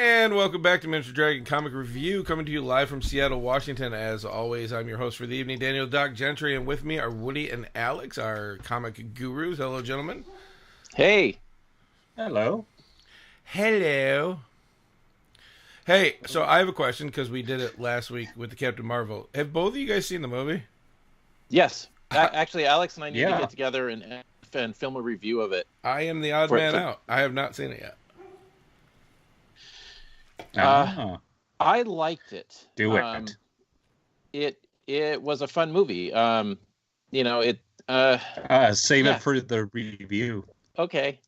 And welcome back to Miniature Dragon Comic Review, coming to you live from Seattle, Washington. As always, I'm your host for the evening, Daniel Doc Gentry, and with me are Woody and Alex, our comic gurus. Hello, gentlemen. Hey. Hello. Hello. Hey, so I have a question, because we did it last week with the Captain Marvel. Have both of you guys seen the movie? Yes. Actually, Alex and I need to Yeah. get together and film a review of it. I am the odd man out. I have not seen it yet. I liked it. Do it. It was a fun movie. Save it for the review. Okay.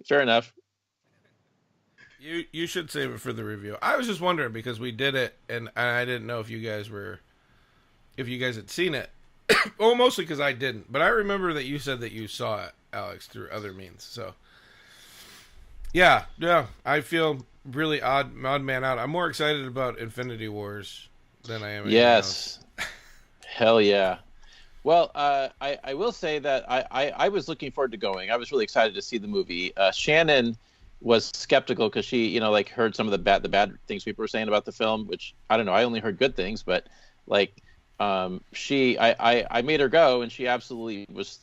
Fair enough. You should save it for the review. I was just wondering, because we did it, and I didn't know if you guys had seen it. Well, mostly because I didn't. But I remember that you said that you saw it, Alex, through other means. So, yeah, I feel really odd man out. I'm more excited about Infinity Wars than I am. Yes. Hell yeah. Well, I will say that I was looking forward to going. I was really excited to see the movie. Shannon was skeptical because she, heard some of the bad things people were saying about the film, which I don't know. I only heard good things, but I made her go, and she was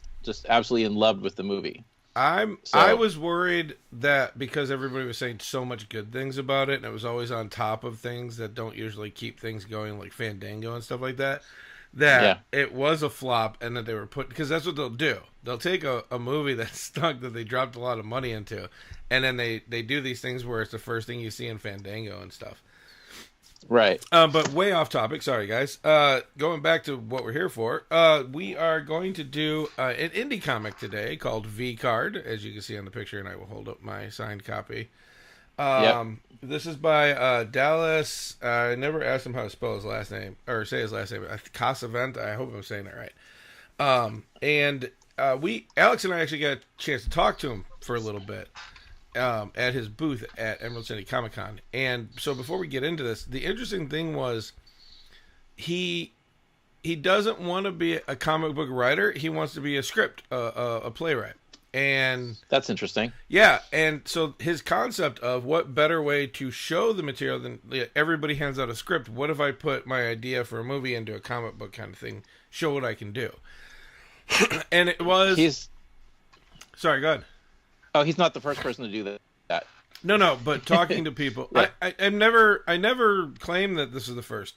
absolutely in love with the movie. I was worried that because everybody was saying so much good things about it, and it was always on top of things that don't usually keep things going, like Fandango and stuff like that, it was a flop, and that they were because that's what they'll do. They'll take a movie that's stunk, that they dropped a lot of money into, and then they do these things where it's the first thing you see in Fandango and stuff. Right. But way off topic. Sorry, guys. Going back to what we're here for, we are going to do an indie comic today called V Card, as you can see on the picture, and I will hold up my signed copy. This is by Dallas. I never asked him how to spell his last name, or say his last name. Casavant. I hope I'm saying that right. Alex and I actually got a chance to talk to him for a little bit. At his booth at Emerald City Comic Con. And so before we get into this, the interesting thing was he doesn't want to be a comic book writer. He wants to be a playwright. And that's interesting. Yeah. And so his concept of what better way to show the material than everybody hands out a script. What if I put my idea for a movie into a comic book kind of thing? Show what I can do. And it was... Sorry, go ahead. Oh, he's not the first person to do that. No, but talking to people, yeah. I never claim that this is the first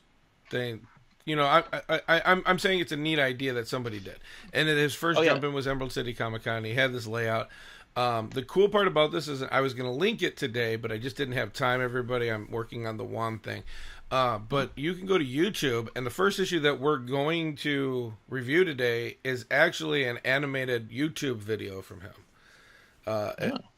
thing. I'm saying it's a neat idea that somebody did, and that his first jump in was Emerald City Comic Con. He had this layout. The cool part about this is I was going to link it today, but I just didn't have time. Everybody, I'm working on the wand thing. But you can go to YouTube, and the first issue that we're going to review today is actually an animated YouTube video from him.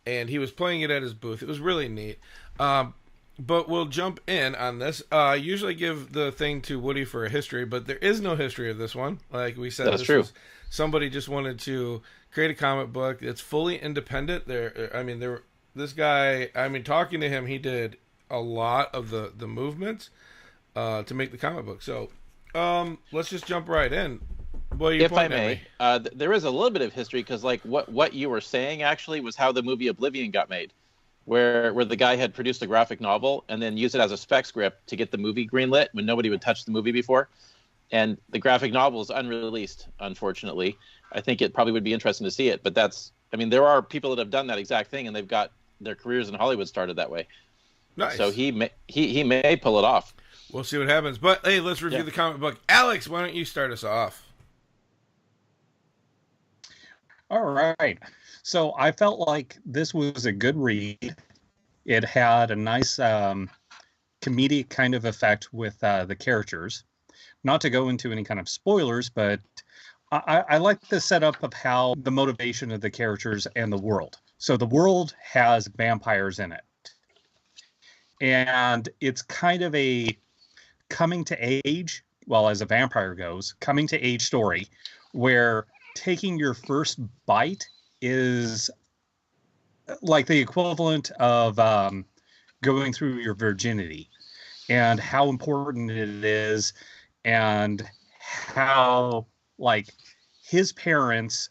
And he was playing it at his booth. It was really neat. But we'll jump in on this. I usually give the thing to Woody for a history, but there is no history of this one. Like we said, that's true. Somebody just wanted to create a comic book. It's fully independent. This guy, talking to him, he did a lot of the movements to make the comic book. So let's just jump right in. If I may, there is a little bit of history, because what you were saying actually was how the movie Oblivion got made, where the guy had produced a graphic novel and then used it as a spec script to get the movie greenlit when nobody would touch the movie before. And the graphic novel is unreleased, unfortunately. I think it probably would be interesting to see it, but there are people that have done that exact thing, and they've got their careers in Hollywood started that way. Nice. So he may pull it off. We'll see what happens. But hey, let's review the comic book. Alex, why don't you start us off? All right. So I felt like this was a good read. It had a nice comedic kind of effect with the characters. Not to go into any kind of spoilers, but I like the setup of how the motivation of the characters and the world. So the world has vampires in it. And it's kind of a coming to age, well, as a vampire goes, coming to age story where taking your first bite is like the equivalent of going through your virginity, and how important it is, and how his parents,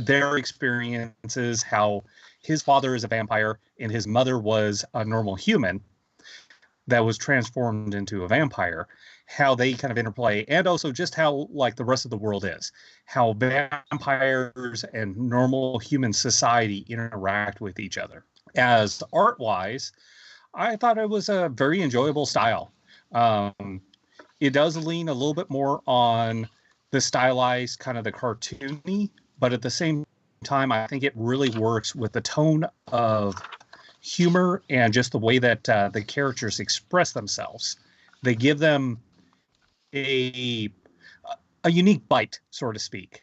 their experiences, how his father is a vampire and his mother was a normal human that was transformed into a vampire, how they kind of interplay, and also just how like the rest of the world is, how vampires and normal human society interact with each other. As art-wise, I thought it was a very enjoyable style. It does lean a little bit more on the stylized, kind of the cartoony, but at the same time, I think it really works with the tone of humor and just the way that the characters express themselves. They give them a unique bite, so to speak.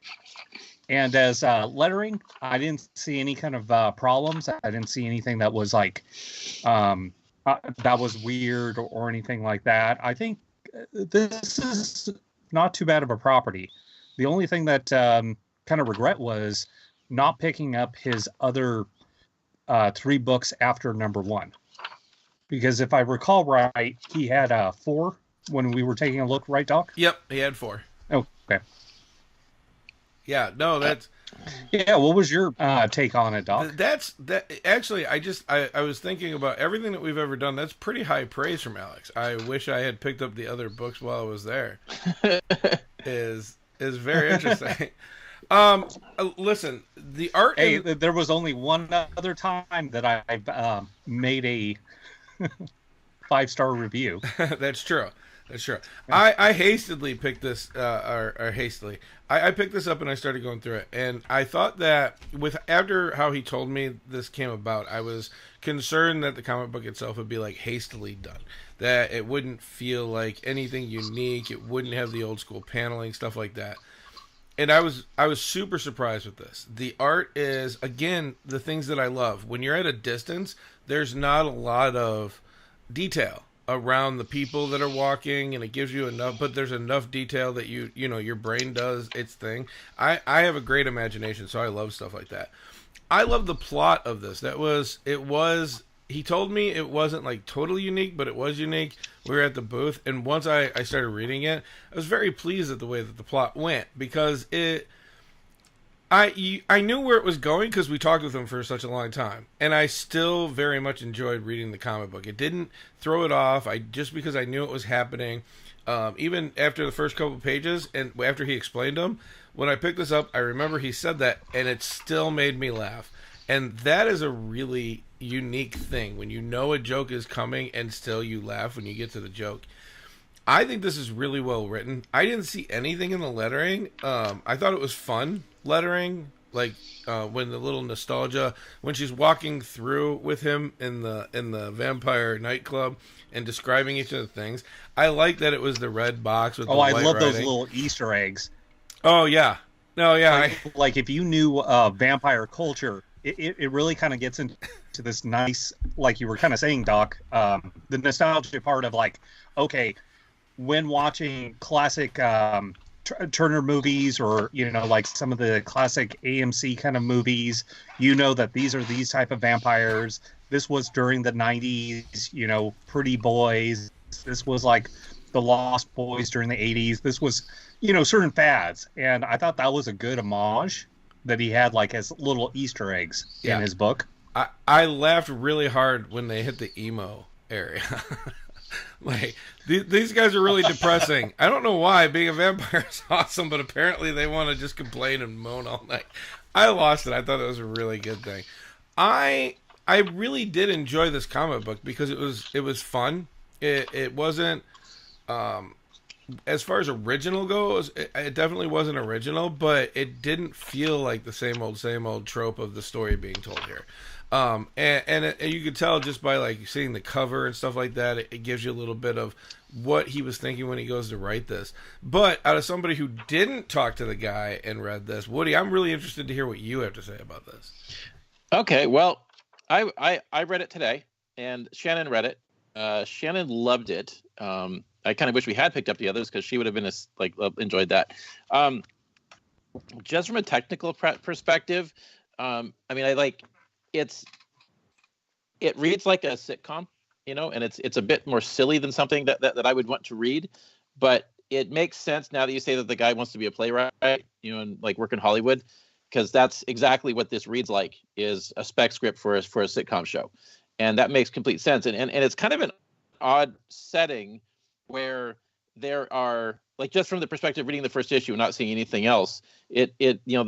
And as lettering, I didn't see any kind of problems. I didn't see anything that was like that was weird or anything like that. I think this is not too bad of a property. The only thing that kind of regret was not picking up his other 3 books after number 1. Because if I recall right, he had 4 when we were taking a look, right, Doc? Yep, he had 4. Oh, okay. Yeah, no, that's... Yeah, what was your take on it, Doc? Actually, I was thinking about everything that we've ever done. That's pretty high praise from Alex. I wish I had picked up the other books while I was there. is very interesting. Listen, the art... Hey, there was only one other time that I've made a 5-star review. That's true. That's true. I hastily picked this, I picked this up and I started going through it, and I thought that after how he told me this came about, I was concerned that the comic book itself would be like hastily done, that it wouldn't feel like anything unique, it wouldn't have the old school paneling, stuff like that. And I was super surprised with this. The art is, again, the things that I love. When you're at a distance, there's not a lot of detail around the people that are walking, and it gives you enough, but there's enough detail that you know your brain does its thing. I have a great imagination, so I love stuff like that. I love the plot of this. He told me it wasn't like totally unique, but it was unique. We were at the booth, and once I started reading it, I was very pleased at the way that the plot went, because I knew where it was going because we talked with him for such a long time, and I still very much enjoyed reading the comic book. It didn't throw it off. Just because I knew it was happening, even after the first couple pages, and after he explained them, when I picked this up, I remember he said that, and it still made me laugh. And that is a really unique thing, when you know a joke is coming and still you laugh when you get to the joke. I think this is really well written. I didn't see anything in the lettering. I thought it was fun lettering, like when the little nostalgia, when she's walking through with him in the vampire nightclub and describing each of the things. I like that it was the red box with the white writing. I love those little Easter eggs. Oh yeah, no, yeah. Like if you knew vampire culture, it really kind of gets into this nice, like you were kind of saying, Doc, the nostalgia part of like, okay, when watching classic Turner movies, or like some of the classic AMC kind of movies, that these are these type of vampires. This was during the 90s, Pretty Boys. This was like the Lost Boys during the 80s. This was certain fads, and I thought that was a good homage that he had, like, as little Easter eggs in his book. I laughed really hard when they hit the emo area. Like, these guys are really depressing. I don't know why. Being a vampire is awesome, but apparently they want to just complain and moan all night. I lost it. I thought it was a really good thing. I really did enjoy this comic book because it was fun. It wasn't, as far as original goes, it definitely wasn't original, but it didn't feel like the same old trope of the story being told here. And you could tell just by like seeing the cover and stuff like that, it gives you a little bit of what he was thinking when he goes to write this. But out of somebody who didn't talk to the guy and read this, Woody, I'm really interested to hear what you have to say about this. Okay, well, I read it today, and Shannon read it. Shannon loved it. I kind of wish we had picked up the others because she would have been enjoyed that. Just from a technical perspective, I mean, it reads like a sitcom, and it's a bit more silly than something that I would want to read, but it makes sense now that you say that the guy wants to be a playwright, and like work in Hollywood, because that's exactly what this reads like, is a spec script for a sitcom show. And that makes complete sense. And it's kind of an odd setting where there are, like, just from the perspective of reading the first issue and not seeing anything else, it you know,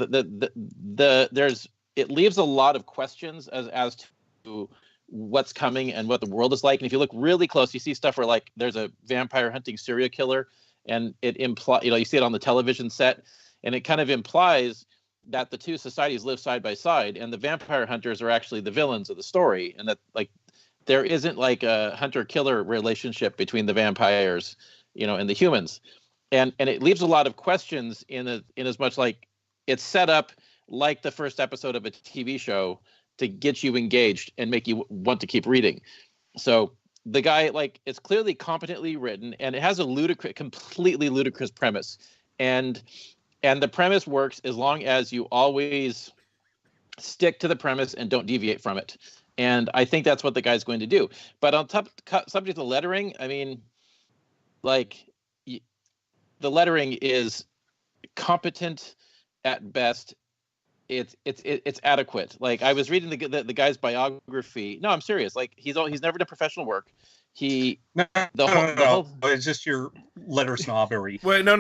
it leaves a lot of questions as to what's coming and what the world is like. And if you look really close, you see stuff where, like, there's a vampire hunting serial killer, and it implies, you know, you see it on the television set, and it kind of implies that the two societies live side by side, and the vampire hunters are actually the villains of the story, and that, like, there isn't like a hunter-killer relationship between the vampires, you know, and the humans. And it leaves a lot of questions in as much like it's set up like the first episode of a TV show to get you engaged and make you want to keep reading. So the guy, like, it's clearly competently written, and it has a completely ludicrous premise. And the premise works as long as you always stick to the premise and don't deviate from it. And I think that's what the guy's going to do. But on subject of lettering, I mean, like, the lettering is competent at best. It's adequate. Like, I was reading the guy's biography. No, I'm serious. Like, he's never done professional work. No, it's just your letter snobbery. Wait, no.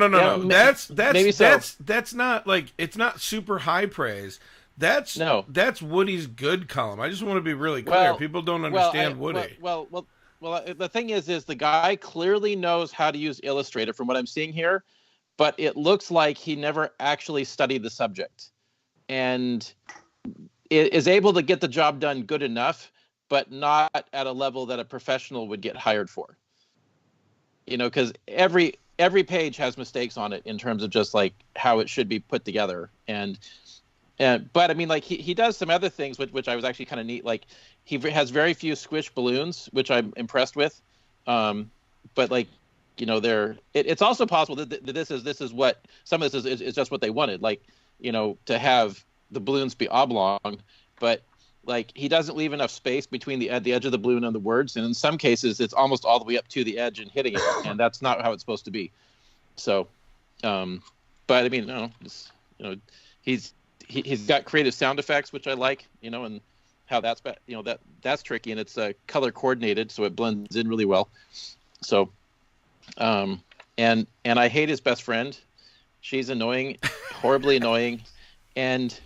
That's not, like, it's not super high praise. That's Woody's good column. I just want to be really clear. People don't understand Woody. Well, the thing is the guy clearly knows how to use Illustrator from what I'm seeing here, but it looks like he never actually studied the subject, and is able to get the job done good enough, but not at a level that a professional would get hired for. You know, because every page has mistakes on it in terms of just like how it should be put together. But I mean, like, he does some other things which I was actually kind of neat. Like, he has very few squish balloons, which I'm impressed with. But, like, you know, it's also possible that this is what some of this is just what they wanted. Like, you know, to have the balloons be oblong, but, like, he doesn't leave enough space between the edge of the balloon and the words, and in some cases it's almost all the way up to the edge and hitting it, and that's not how it's supposed to be. So, but I mean, no, he's got creative sound effects, which I like, you know, and how that's tricky, and it's color coordinated, so it blends in really well. So, and I hate his best friend. She's annoying, horribly annoying, and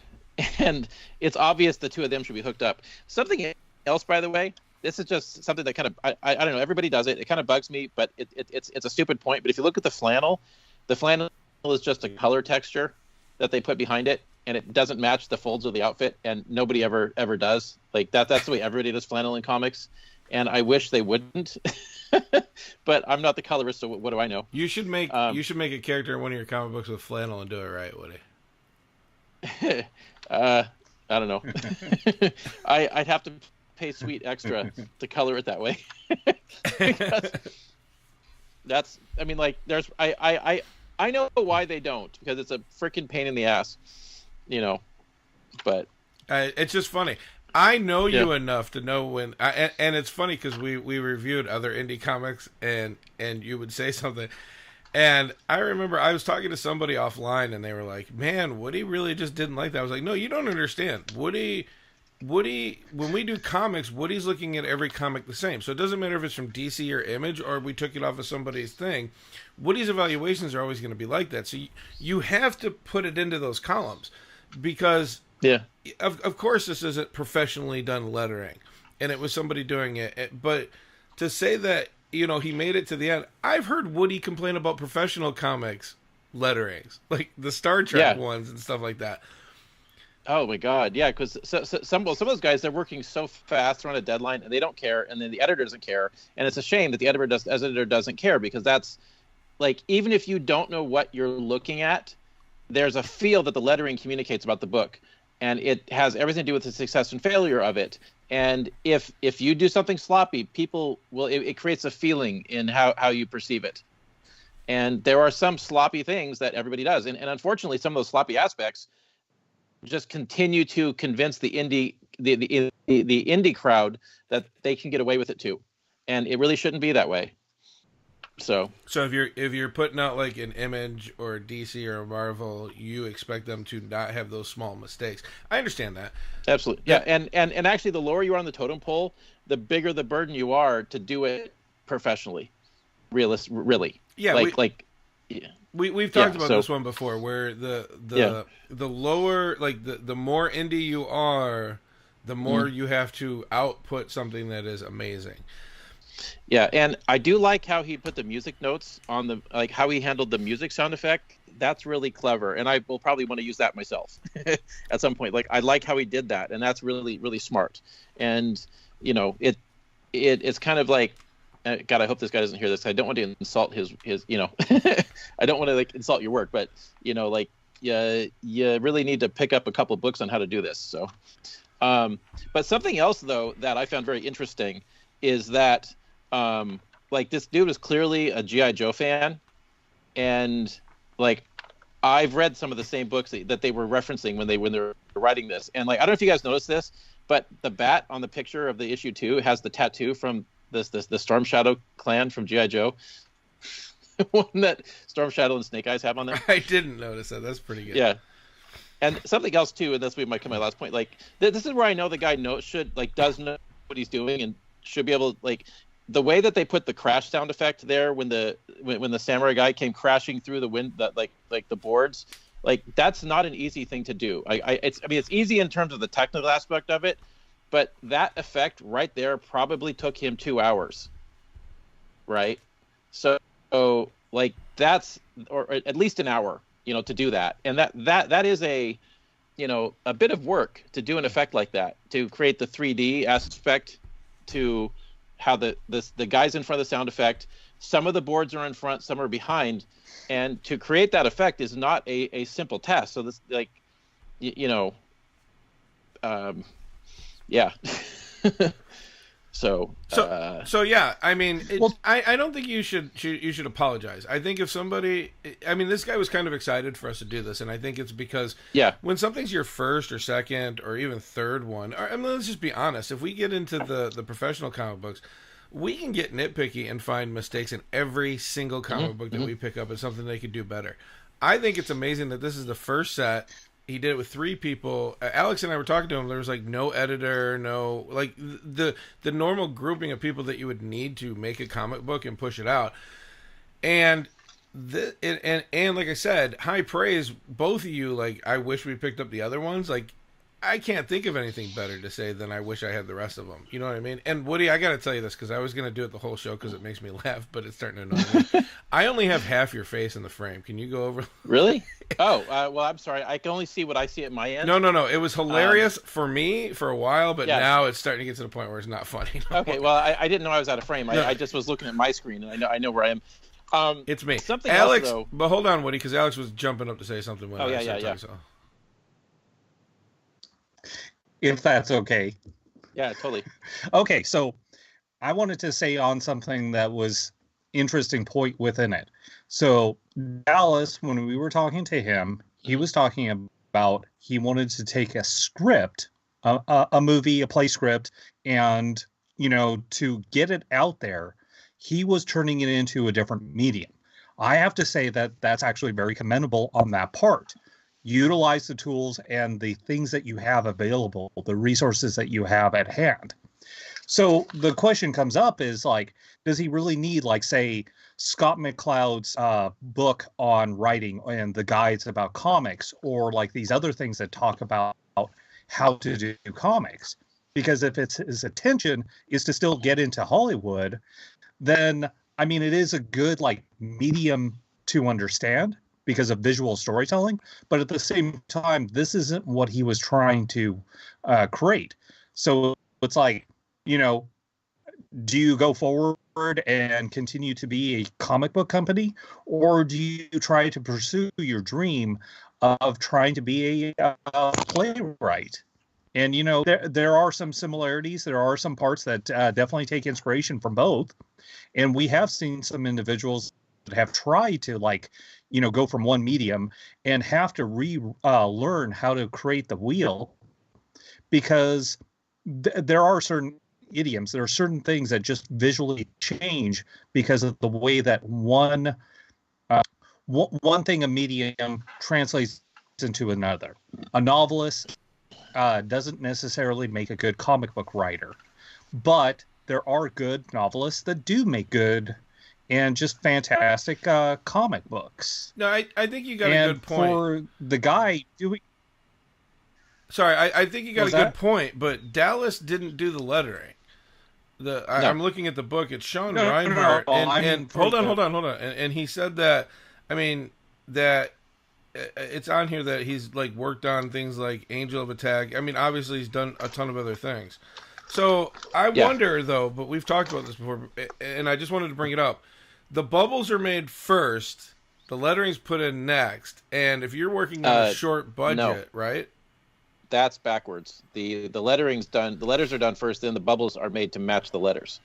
it's obvious the two of them should be hooked up. Something else, by the way, this is just something that kind of I don't know. Everybody does it. It kind of bugs me, but it's a stupid point. But if you look at the flannel is just a color texture that they put behind it, and it doesn't match the folds of the outfit, and nobody ever does. Like, that's the way everybody does flannel in comics, and I wish they wouldn't. But I'm not the colorist, so what do I know? You should make a character in one of your comic books with flannel and do it right, Woody. I don't know. I'd have to pay sweet extra to color it that way. Because I mean, like, I know why they don't, because it's a freaking pain in the ass, you know. But it's just funny. I know you enough to know when, and it's funny because we reviewed other indie comics, and you would say something, and I remember I was talking to somebody offline, and they were like, "Man, Woody really just didn't like that." I was like, "No, you don't understand. Woody, when we do comics, Woody's looking at every comic the same. So it doesn't matter if it's from DC or Image or we took it off of somebody's thing. Woody's evaluations are always going to be like that. So you have to put it into those columns because, of course, this isn't professionally done lettering, and it was somebody doing it. But to say that, you know, he made it to the end, I've heard Woody complain about professional comics letterings, like the Star Trek ones and stuff like that. Oh my God, yeah, because some of those guys, they're working so fast, they're on a deadline, and they don't care, and then the editor doesn't care, and it's a shame that the editor doesn't care, because that's, like, even if you don't know what you're looking at, there's a feel that the lettering communicates about the book, and it has everything to do with the success and failure of it. And if you do something sloppy, people will, it creates a feeling in how you perceive it. And there are some sloppy things that everybody does, and unfortunately, some of those sloppy aspects just continue to convince the indie crowd that they can get away with it too, and it really shouldn't be that way. So if you're putting out like an Image or a DC or a Marvel, you expect them to not have those small mistakes. I understand that. Absolutely. Yeah, and actually the lower you are on the totem pole, the bigger the burden you are to do it professionally. Really. Yeah, yeah. We've talked about this one before, where the lower, like the more indie you are, the more you have to output something that is amazing. Yeah, and I do like how he put the music notes on the, like how he handled the music sound effect. That's really clever, and I will probably want to use that myself at some point. Like, I like how he did that, and that's really, really smart. And it's kind of like, God, I hope this guy doesn't hear this. I don't want to insult his I don't want to like insult your work, but you really need to pick up a couple of books on how to do this. So, but something else though that I found very interesting is that like this dude was clearly a G.I. Joe fan, and like I've read some of the same books that they were referencing when they were writing this, and like I don't know if you guys noticed this, but the bat on the picture of the issue 2 has the tattoo from the Storm Shadow clan from G.I. Joe. One that Storm Shadow and Snake Eyes have on there. I didn't notice that. That's pretty good. Yeah. And something else too, and this might come my last point. Like this is where I know the guy does know what he's doing and should be able to, like, the way that they put the crash sound effect there when the samurai guy came crashing through the wind, that like the boards, like that's not an easy thing to do. It's easy in terms of the technical aspect of it, but that effect right there probably took him 2 hours. Right? So like that's, or at least an hour, to do that. And that is a bit of work to do an effect like that, to create the 3D aspect, to how the guys in front of the sound effect, some of the boards are in front, some are behind, and to create that effect is not a simple task. So this, like, yeah. So yeah, I mean, I don't think you should apologize. I think if somebody, this guy was kind of excited for us to do this, and I think it's because when something's your first or second or even third one, let's just be honest. If we get into the professional comic books, we can get nitpicky and find mistakes in every single comic book that we pick up as something they could do better. I think it's amazing that this is the first set. He did it with 3 people. Alex and I were talking to him. There was like no editor, no, like the normal grouping of people that you would need to make a comic book and push it out. And like I said, high praise, both of you. Like, I wish we picked up the other ones. Like, I can't think of anything better to say than I wish I had the rest of them. You know what I mean? And Woody, I got to tell you this because I was going to do it the whole show because it makes me laugh, but it's starting to annoy me. I only have half your face in the frame. Can you go over? Really? Oh, well, I'm sorry. I can only see what I see at my end. No. It was hilarious for me for a while, but now it's starting to get to the point where it's not funny. Okay, well, I didn't know I was out of frame. I just was looking at my screen, and I know where I am. It's me. Something Alex, else, though. But hold on, Woody, because Alex was jumping up to say something when I said talking, so. If that's okay. Yeah, totally. Okay, so I wanted to say on something that was interesting point within it. So Dallas, when we were talking to him, he was talking about he wanted to take a script, a movie, a play script, and, to get it out there, he was turning it into a different medium. I have to say that that's actually very commendable on that part. Utilize the tools and the things that you have available, the resources that you have at hand. So the question comes up is, like, does he really need, like, say, Scott McCloud's book on writing and the guides about comics, or like these other things that talk about how to do comics? Because if his attention is to still get into Hollywood, then, it is a good, like, medium to understand because of visual storytelling, but at the same time, this isn't what he was trying to create. So it's like, do you go forward and continue to be a comic book company, or do you try to pursue your dream of trying to be a playwright? And, there are some similarities. There are some parts that definitely take inspiration from both. And we have seen some individuals that have tried to, like, go from one medium and have to learn how to create the wheel, because there are certain idioms. There are certain things that just visually change because of the way that one thing a medium translates into another. A novelist doesn't necessarily make a good comic book writer, but there are good novelists that do make good and just fantastic comic books. No, I think you got a good point. For the guy doing... Sorry, I think you got a good point, but Dallas didn't do the lettering. I'm looking at the book. It's Sean Reinhardt. And hold on. And he said that, I mean, that it's on here that he's like worked on things like Angel of Attack. I mean, obviously he's done a ton of other things. So I wonder, though, but we've talked about this before, and I just wanted to bring it up. The bubbles are made first, the lettering's put in next, and if you're working on a short budget, right? That's backwards. The lettering's done. The letters are done first, then the bubbles are made to match the letters.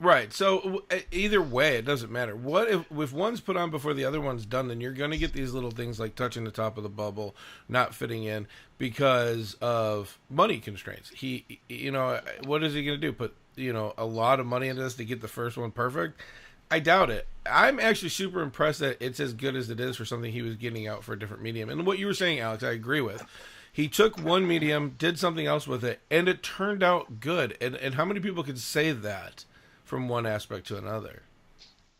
Right. So either way, it doesn't matter. What if one's put on before the other one's done? Then you're going to get these little things like touching the top of the bubble, not fitting in because of money constraints. He, what is he going to do? Put a lot of money into this to get the first one perfect? I doubt it. I'm actually super impressed that it's as good as it is for something he was getting out for a different medium. And what you were saying, Alex, I agree with. He took one medium, did something else with it, and it turned out good. And how many people could say that from one aspect to another?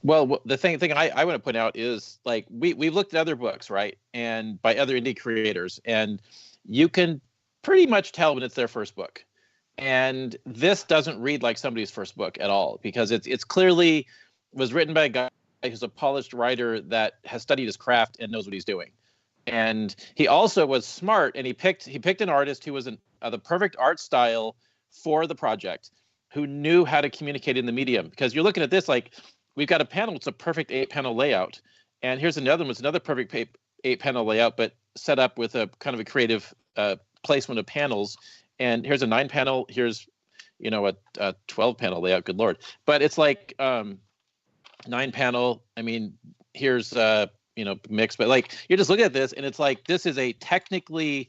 Well, the thing I want to point out is, like, we've looked at other books, right, and by other indie creators, and you can pretty much tell when it's their first book. And this doesn't read like somebody's first book at all, because it's clearly was written by a guy who's a polished writer that has studied his craft and knows what he's doing. And he also was smart, and he picked an artist who was the perfect art style for the project, who knew how to communicate in the medium. Because you're looking at this, like, we've got a panel, it's a perfect 8-panel layout. And here's another one, it's another perfect 8-panel layout, but set up with a kind of a creative placement of panels. And here's a 9-panel, here's, a 12-panel layout, good Lord. But it's like 9-panel, I mean, here's, mixed, but like, you're just looking at this and it's like, this is a technically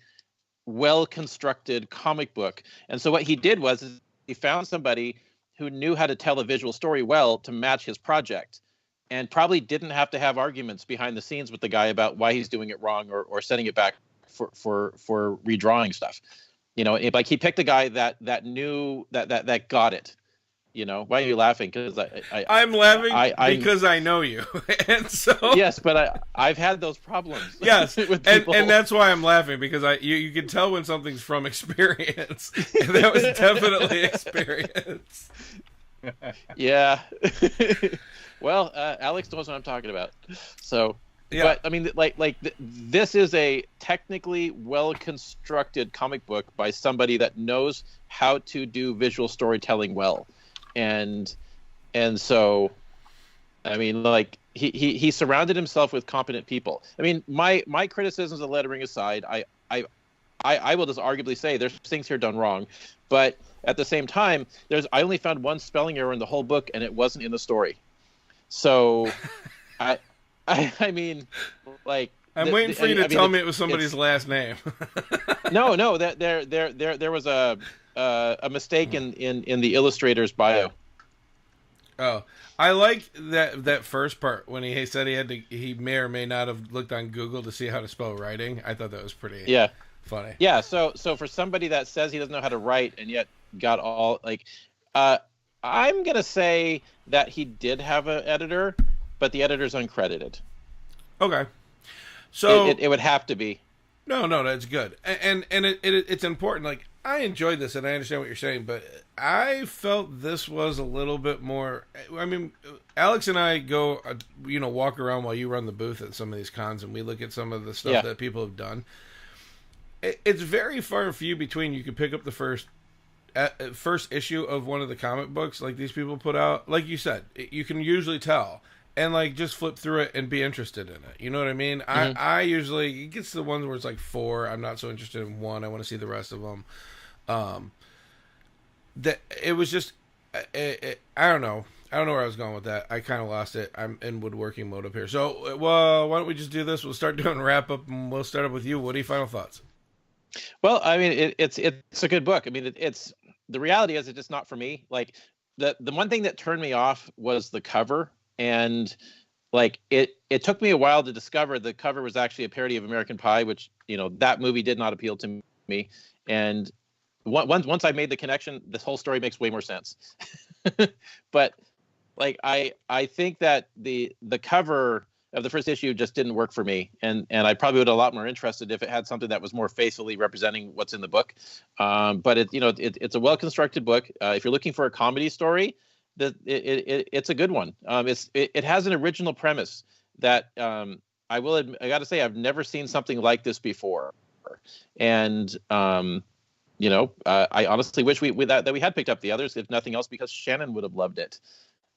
well-constructed comic book. And so what he did was he found somebody who knew how to tell a visual story well to match his project, and probably didn't have to have arguments behind the scenes with the guy about why he's doing it wrong or setting it back for redrawing stuff. Like, he picked a guy that knew that got it. Why are you laughing? Because I'm laughing because I know you, and so yes, but I've had those problems. Yes, with people. And that's why I'm laughing, because you can tell when something's from experience, and that was definitely experience. Yeah. Well, Alex knows what I'm talking about. So, yeah. But I mean, this is a technically well-constructed comic book by somebody that knows how to do visual storytelling well. And so, I mean, like, he surrounded himself with competent people. I mean, my criticisms of lettering aside, I will just arguably say there's things here done wrong, but at the same time, I only found one spelling error in the whole book, and it wasn't in the story. So, I mean, like, I'm waiting for you to tell me it was somebody's last name. No, that there was a mistake in the illustrator's bio. Oh, I like that first part when he said he may or may not have looked on Google to see how to spell writing. I thought that was pretty funny. Yeah, so for somebody that says he doesn't know how to write and yet got all, like, I'm gonna say that he did have an editor, but the editor's uncredited. Okay, so it would have to be. No, that's good, and it's important. Like, I enjoyed this, and I understand what you're saying, but I felt this was a little bit more. I mean, Alex and I go, walk around while you run the booth at some of these cons, and we look at some of the stuff that people have done. It's very far and few between. You can pick up the first issue of one of the comic books like these people put out. Like you said, you can usually tell. And, like, just flip through it and be interested in it. You know what I mean? Mm-hmm. I usually, it gets to the ones where it's like 4. I'm not so interested in 1. I want to see the rest of them. That it was just, I don't know. I don't know where I was going with that. I kind of lost it. I'm in woodworking mode up here. So, well, why don't we just do this? We'll start doing wrap up, and we'll start up with you. What are your final thoughts? Well, I mean, it's a good book. I mean, it's the reality is, it's just not for me. Like the one thing that turned me off was the cover, and like it took me a while to discover the cover was actually a parody of American Pie, which, you know, that movie did not appeal to me. And once I made the connection, this whole story makes way more sense. But like I think that the cover of the first issue just didn't work for me, and I probably would have a lot more interested if it had something that was more faithfully representing what's in the book. But it's a well constructed book. If you're looking for a comedy story, it's a good one. It has an original premise that I got to say, I've never seen something like this before, and you know, I honestly wish that we had picked up the others, if nothing else, because Shannon would have loved it.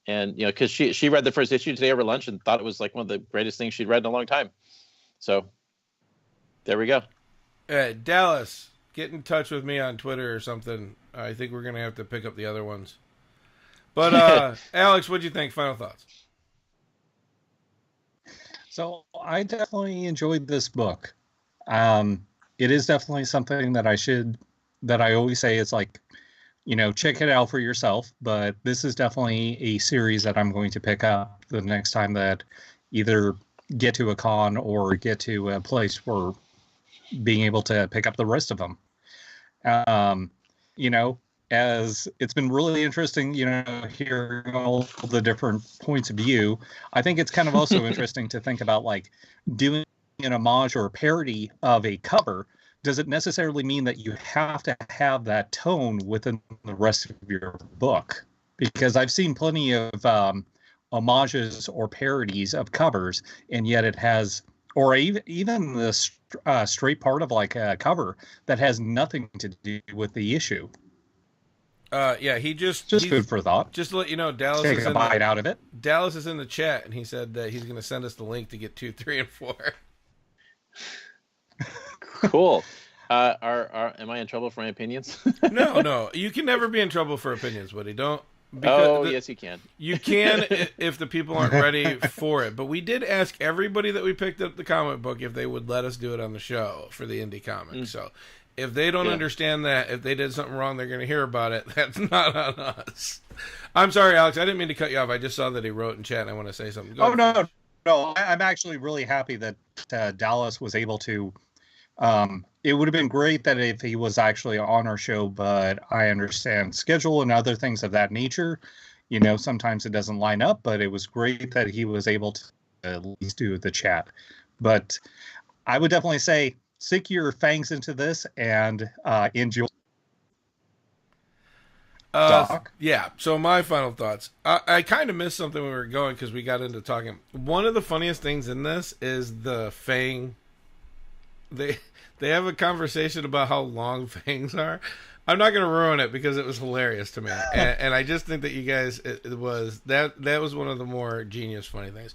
And, you know, because she read the first issue today over lunch and thought it was like one of the greatest things she'd read in a long time. So there we go. Dallas, get in touch with me on Twitter or something. I think we're going to have to pick up the other ones. But Alex, what'd you think? Final thoughts? So I definitely enjoyed this book. It is definitely something that I always say is like, you know, check it out for yourself. But this is definitely a series that I'm going to pick up the next time that either get to a con or get to a place where being able to pick up the rest of them. You know, as it's been really interesting, you know, hearing all the different points of view, I think it's kind of also interesting to think about like doing an homage or a parody of a cover. Does it necessarily mean that you have to have that tone within the rest of your book? Because I've seen plenty of homages or parodies of covers, and yet it has, or even the straight part of like a cover that has nothing to do with the issue. Yeah, he's food for thought. Just to let you know, Dallas take a bite out of it. Dallas is in the chat, and he said that he's going to send us the link to get 2, 3, and 4. Cool. Am I in trouble for my opinions? No. You can never be in trouble for opinions, Woody. Don't. Yes, you can. You can if the people aren't ready for it. But we did ask everybody that we picked up the comic book if they would let us do it on the show for the indie comic. So if they don't understand that, if they did something wrong, they're going to hear about it. That's not on us. I'm sorry, Alex. I didn't mean to cut you off. I just saw that he wrote in chat, and I want to say something. Go ahead. No. I'm actually really happy that Dallas was able to. It would have been great that if he was actually on our show, but I understand schedule and other things of that nature. You know, sometimes it doesn't line up, but it was great that he was able to at least do the chat. But I would definitely say sink your fangs into this and enjoy. Doc? Yeah, so my final thoughts. I kind of missed something when we were going because we got into talking. One of the funniest things in this is the fang. They have a conversation about how long fangs are. I'm not going to ruin it because it was hilarious to me, and I just think that you guys, it was that was one of the more genius, funny things.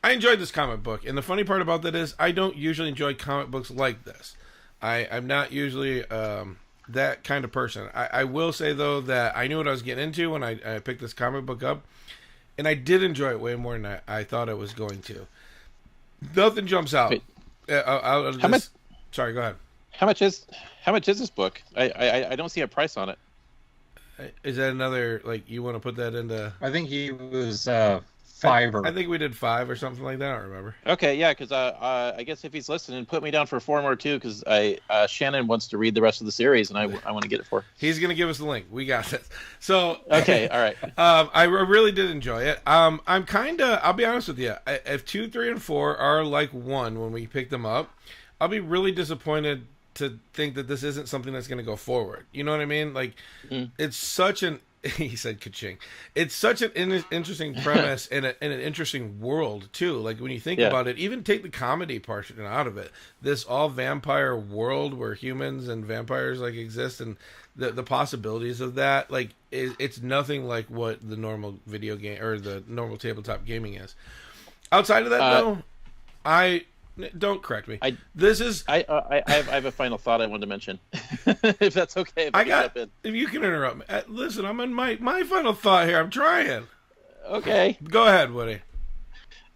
I enjoyed this comic book, and the funny part about that is I don't usually enjoy comic books like this. I'm not usually that kind of person. I will say though that I knew what I was getting into when I picked this comic book up, and I did enjoy it way more than I thought I was going to. Nothing jumps out. How much? Sorry, go ahead. How much is this book? I don't see a price on it. Is that another, like, you want to put that into? I think he was $5. I think we did $5 or something like that. I don't remember. Okay, yeah, because I guess if he's listening, put me down for 4 more too, because Shannon wants to read the rest of the series, and I want to get it for her. He's gonna give us the link. We got this. So okay, all right. I really did enjoy it. I'm kind of. I'll be honest with you. If 2, 3, and 4 are like 1 when we pick them up, I'll be really disappointed to think that this isn't something that's going to go forward. You know what I mean? Like, it's such an. He said ka-ching. It's such an interesting premise and an interesting world too. Like when you think about it, even take the comedy portion out of it. This all vampire world where humans and vampires like exist, and the possibilities of that, like it's nothing like what the normal video game or the normal tabletop gaming is. Outside of that, though, don't correct me. I have a final thought I wanted to mention, if that's okay. If you can interrupt me. Listen, I'm in my final thought here. I'm trying. Okay. Go ahead, Woody.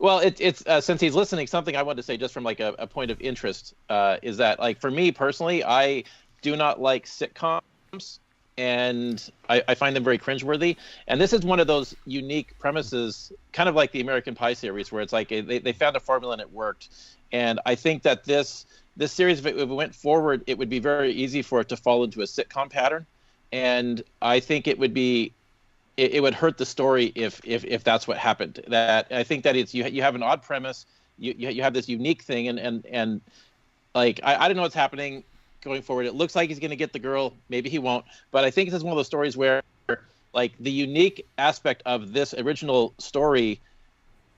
Well, it's since he's listening, something I wanted to say just from like a point of interest is that, like, for me personally, I do not like sitcoms, and I find them very cringeworthy. And this is one of those unique premises, kind of like the American Pie series, where it's like they found a formula and it worked. And I think that this series, if it went forward, it would be very easy for it to fall into a sitcom pattern. And I think it would hurt the story if that's what happened. That I think that it's you have an odd premise, you have this unique thing, and like I don't know what's happening going forward. It looks like he's going to get the girl, maybe he won't. But I think this is one of those stories where, like, the unique aspect of this original story,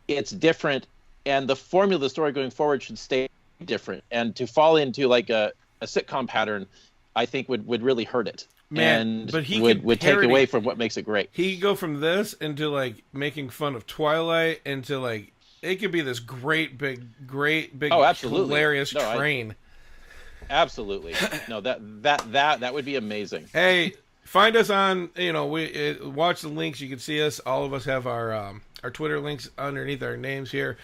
it's different, and the formula of the story going forward should stay different. And to fall into like a sitcom pattern, I think would really hurt it. Man, but he would take away from what makes it great. He could go from this into like making fun of Twilight into like it could be this great big hilarious train. Absolutely. No, that would be amazing. Hey, find us on, watch the links. You can see us. All of us have our Twitter links underneath our names here.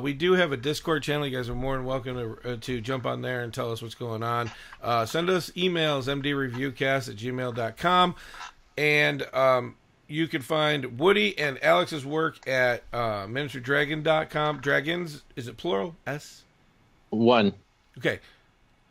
We do have a Discord channel. You guys are more than welcome to jump on there and tell us what's going on. Send us emails, mdreviewcast@gmail.com. And you can find Woody and Alex's work at miniaturedragon.com. Dragons, is it plural? S? One. Okay.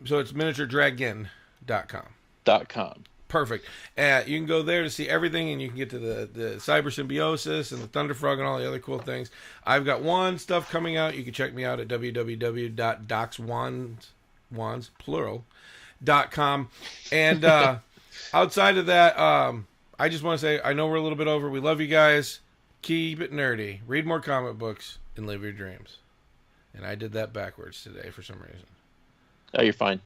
So it's miniaturedragon.com. Perfect. You can go there to see everything, and you can get to the cyber symbiosis and the Thunderfrog and all the other cool things. I've got Wand stuff coming out. You can check me out at www.docswands.com. And outside of that, I just want to say I know we're a little bit over. We love you guys. Keep it nerdy. Read more comic books and live your dreams. And I did that backwards today for some reason. Oh, you're fine.